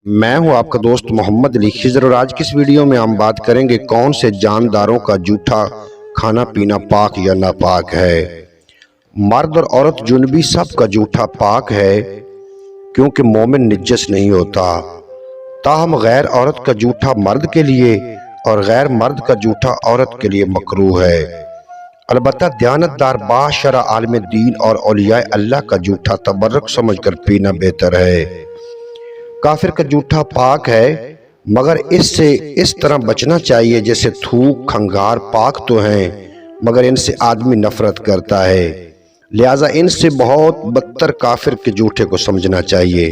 मैं हूं आपका दोस्त मोहम्मद अली खिजर और आज की इस वीडियो में हम बात करेंगे कौन से जानदारों का जूठा खाना पीना पाक या नापाक है। मर्द और औरत जुनबी सब का जूठा पाक है क्योंकि मोमिन निज्जस नहीं होता। ताहम गैर औरत का जूठा मर्द के लिए और गैर मर्द का जूठा औरत के लिए मकरूह है। अलबत्ता दयानतदार बाशरा आलिम दीन और औलिया अल्लाह का जूठा तबर्रुक समझकर पीना बेहतर है। काफिर का जूठा पाक है मगर इससे इस तरह बचना चाहिए जैसे थूक खंगार पाक तो हैं मगर इनसे आदमी नफरत करता है, लिहाजा इनसे बहुत बदतर काफिर के जूठे को समझना चाहिए।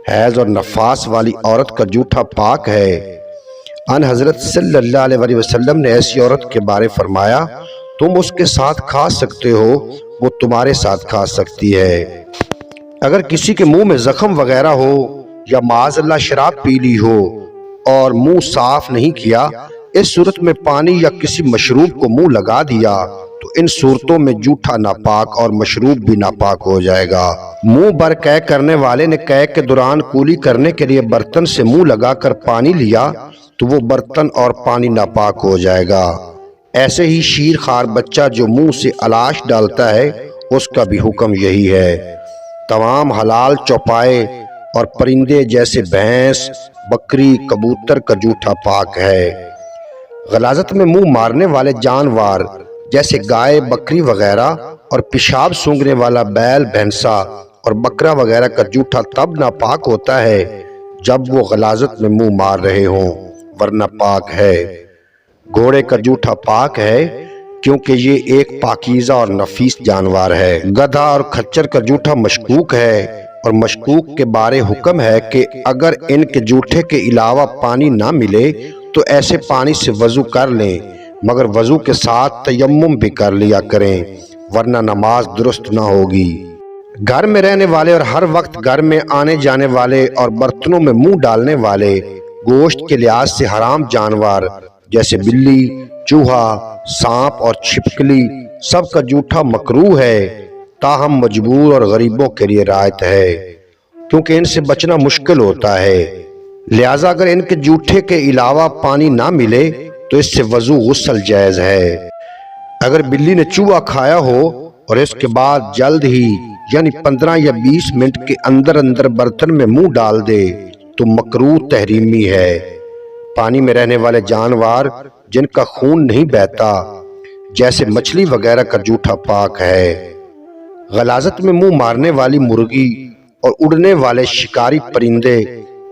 हैज और नफास वाली औरत का जूठा पाक है। अन हजरत सल्लल्लाहु अलैहि वसल्लम ने ऐसी औरत के बारे फरमाया, तुम उसके साथ खा सकते हो, वो तुम्हारे साथ खा सकती है। अगर किसी के मुंह में जख्म वगैरह हो या माज़अल्लाह शराब पी ली हो और मुंह साफ नहीं किया, इस सूरत में पानी या किसी मशरूब को मुंह लगा दिया तो इन सूरतों में जूठा नापाक और मशरूब भी नापाक हो जाएगा। मुंह भर कै करने वाले ने कै के दौरान कुली करने के लिए बर्तन से मुंह लगाकर पानी लिया तो वो बर्तन और पानी नापाक हो जाएगा। ऐसे ही शीर खार बच्चा जो मुंह से अलाश डालता है उसका भी हुक्म यही है। तमाम हलाल चौपाए और परिंदे जैसे भैंस बकरी कबूतर का जूठा पाक है। गलाजत में मुंह मारने वाले जानवर जैसे गाय बकरी वगैरह और पेशाब सूंघने वाला बैल भैंसा और बकरा वगैरह का जूठा तब नापाक होता है जब वो गलाजत में मुंह मार रहे हों, वरना पाक है। घोड़े का जूठा पाक है क्योंकि ये एक पाकीज़ा और नफीस जानवर है। गधा और खच्चर का जूठा मशकूक है और मशकूक के बारे हुक्म है कि अगर इनके जूठे के अलावा पानी ना मिले तो ऐसे पानी से वजू कर लें, मगर वजू के साथ तयम्मुम भी कर लिया करें वरना नमाज दुरुस्त ना होगी। घर में रहने वाले और हर वक्त घर में आने जाने वाले और बर्तनों में मुंह डालने वाले गोश्त के लिहाज से हराम जानवर जैसे बिल्ली चूहा सांप और छिपकली सब का जूठा मकरूह है। ताहम मजबूर और गरीबों के लिए रायत है क्योंकि इनसे बचना मुश्किल होता है, लिहाजा अगर इनके जूठे के अलावा पानी ना मिले तो इससे वजू गुस्ल जायज है। अगर बिल्ली ने चूहा खाया हो और इसके बाद जल्द ही यानी 15 या 20 मिनट के अंदर अंदर बर्तन में मुंह डाल दे तो मकरूह तहरीमी है। पानी में रहने वाले जानवर जिनका खून नहीं बहता जैसे मछली वगैरह का जूठा पाक है। गलाजत में मुंह मारने वाली मुर्गी और उड़ने वाले शिकारी परिंदे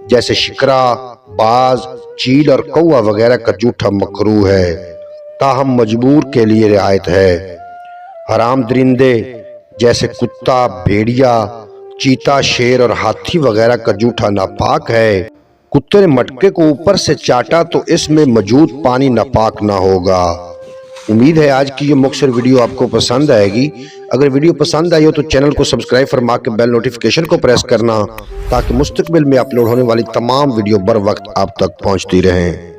जैसे शिकरा बाज चील और कौवा वगैरह का जूठा मकरूह है, ताहम मजबूर के लिए रियायत है। हराम दरिंदे जैसे कुत्ता भेड़िया चीता शेर और हाथी वगैरह का जूठा नापाक है। कुत्ते ने मटके को ऊपर से चाटा तो इसमें मौजूद पानी नापाक ना होगा। उम्मीद है आज की ये मुख्तसर वीडियो आपको पसंद आएगी। अगर वीडियो पसंद आई हो तो चैनल को सब्सक्राइब फरमा के बेल नोटिफिकेशन को प्रेस करना ताकि मुस्तकबिल में अपलोड होने वाली तमाम वीडियो बर वक्त आप तक पहुंचती रहें।